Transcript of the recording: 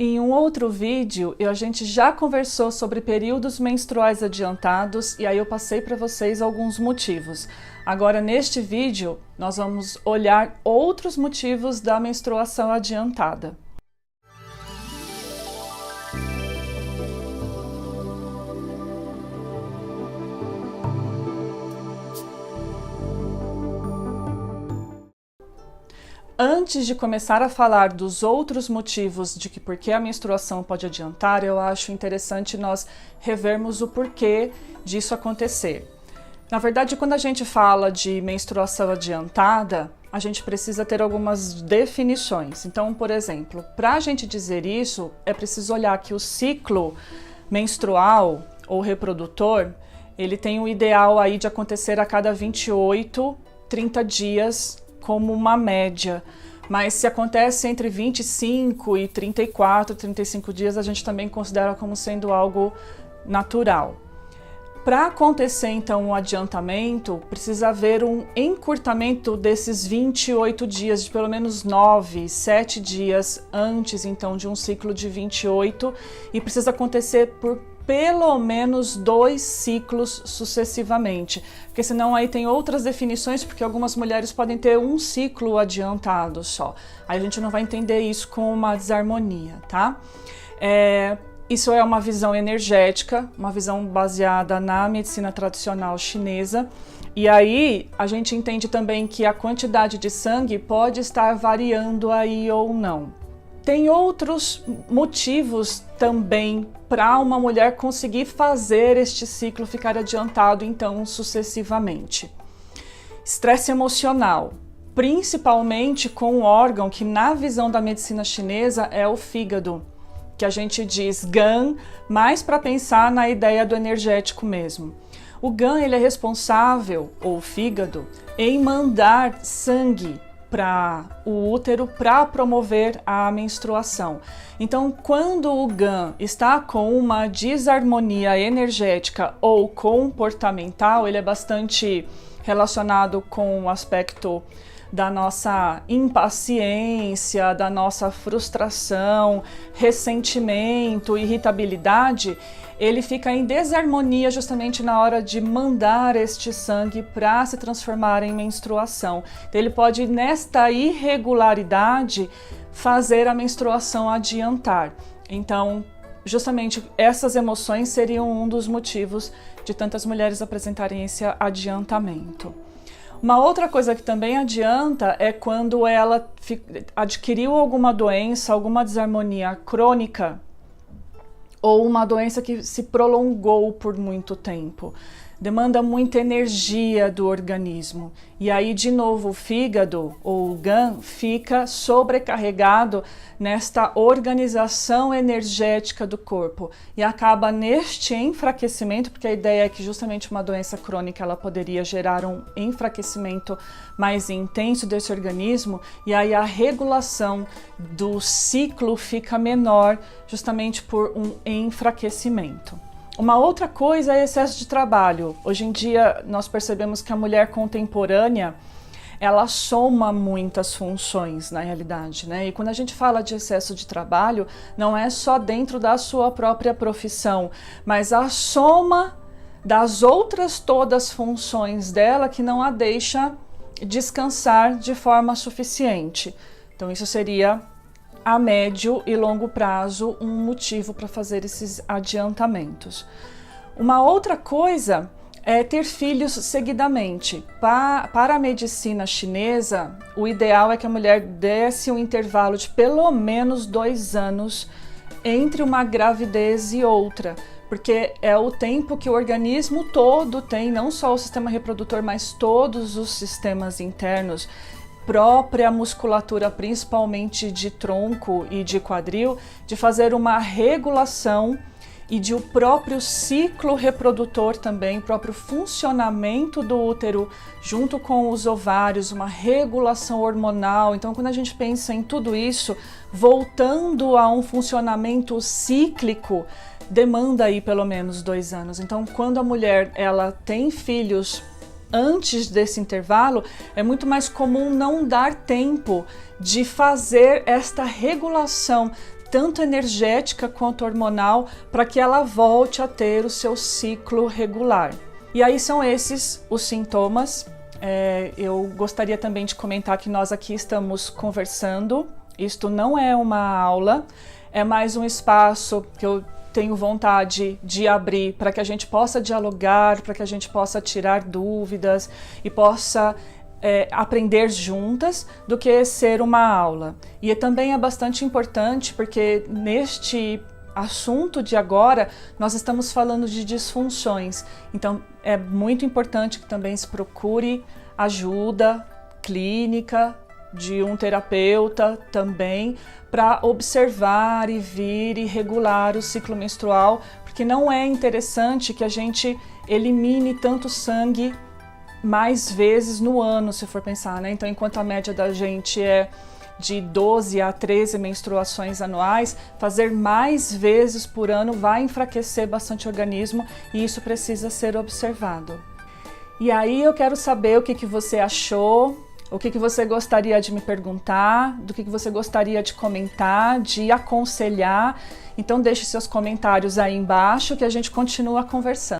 Em um outro vídeo, a gente já conversou sobre períodos menstruais adiantados e aí eu passei para vocês alguns motivos. Agora, neste vídeo, nós vamos olhar outros motivos da menstruação adiantada. Antes de começar a falar dos outros motivos de que por que a menstruação pode adiantar, eu acho interessante nós revermos o porquê disso acontecer. Na verdade, quando a gente fala de menstruação adiantada, a gente precisa ter algumas definições. Então, por exemplo, para a gente dizer isso, é preciso olhar que o ciclo menstrual ou reprodutor, ele tem um ideal aí de acontecer a cada 28, 30 dias, como uma média, mas se acontece entre 25 e 34, 35 dias, a gente também considera como sendo algo natural. Para acontecer então um adiantamento, precisa haver um encurtamento desses 28 dias, de pelo menos 9, 7 dias antes então de um ciclo de 28, e precisa acontecer por pelo menos 2 ciclos sucessivamente, porque senão aí tem outras definições, porque algumas mulheres podem ter um ciclo adiantado só. Aí a gente não vai entender isso com uma desarmonia, tá? Isso é uma visão energética, uma visão baseada na medicina tradicional chinesa. E aí a gente entende também que a quantidade de sangue pode estar variando aí ou não. Tem outros motivos também para uma mulher conseguir fazer este ciclo ficar adiantado, então, sucessivamente. Estresse emocional, principalmente com um órgão que, na visão da medicina chinesa, é o fígado, que a gente diz gan, mais para pensar na ideia do energético mesmo. O gan, ele é responsável, ou o fígado, em mandar sangue para o útero para promover a menstruação. Então, quando o gan está com uma desarmonia energética ou comportamental, ele é bastante relacionado com o aspecto da nossa impaciência, da nossa frustração, ressentimento, irritabilidade, ele fica em desarmonia justamente na hora de mandar este sangue para se transformar em menstruação. Então, ele pode, nesta irregularidade, fazer a menstruação adiantar. Então, justamente essas emoções seriam um dos motivos de tantas mulheres apresentarem esse adiantamento. Uma outra coisa que também adianta é quando ela adquiriu alguma doença, alguma desarmonia crônica ou uma doença que se prolongou por muito tempo. Demanda muita energia do organismo. E aí, de novo, o fígado ou o gan fica sobrecarregado nesta organização energética do corpo e acaba neste enfraquecimento, porque a ideia é que justamente uma doença crônica ela poderia gerar um enfraquecimento mais intenso desse organismo, e aí a regulação do ciclo fica menor justamente por um enfraquecimento. Uma outra coisa é excesso de trabalho. Hoje em dia nós percebemos que a mulher contemporânea ela soma muitas funções na realidade, né? E quando a gente fala de excesso de trabalho, não é só dentro da sua própria profissão, mas a soma das outras todas funções dela que não a deixa descansar de forma suficiente. Então isso seria a médio e longo prazo um motivo para fazer esses adiantamentos. Uma outra coisa é ter filhos seguidamente. Para a medicina chinesa, o ideal é que a mulher desse um intervalo de pelo menos 2 anos entre uma gravidez e outra, porque é o tempo que o organismo todo tem, não só o sistema reprodutor, mas todos os sistemas internos, própria musculatura, principalmente de tronco e de quadril, de fazer uma regulação e de o próprio ciclo reprodutor também, o próprio funcionamento do útero junto com os ovários, uma regulação hormonal. Então, quando a gente pensa em tudo isso, voltando a um funcionamento cíclico, demanda aí pelo menos 2 anos. Então, quando a mulher ela tem filhos antes desse intervalo, é muito mais comum não dar tempo de fazer esta regulação tanto energética quanto hormonal, para que ela volte a ter o seu ciclo regular. E aí são esses os sintomas. Eu gostaria também de comentar que nós aqui estamos conversando, isto não é uma aula, é mais um espaço que eu tenho vontade de abrir para que a gente possa dialogar, para que a gente possa tirar dúvidas e possa aprender juntas, do que ser uma aula. E também é bastante importante porque neste assunto de agora nós estamos falando de disfunções, então é muito importante que também se procure ajuda clínica de um terapeuta também, para observar e vir e regular o ciclo menstrual, porque não é interessante que a gente elimine tanto sangue mais vezes no ano, se for pensar, né? Então, enquanto a média da gente é de 12 a 13 menstruações anuais, fazer mais vezes por ano vai enfraquecer bastante o organismo e isso precisa ser observado. E aí eu quero saber o que você achou, o que você gostaria de me perguntar, do que você gostaria de comentar, de aconselhar. Então deixe seus comentários aí embaixo que a gente continua conversando.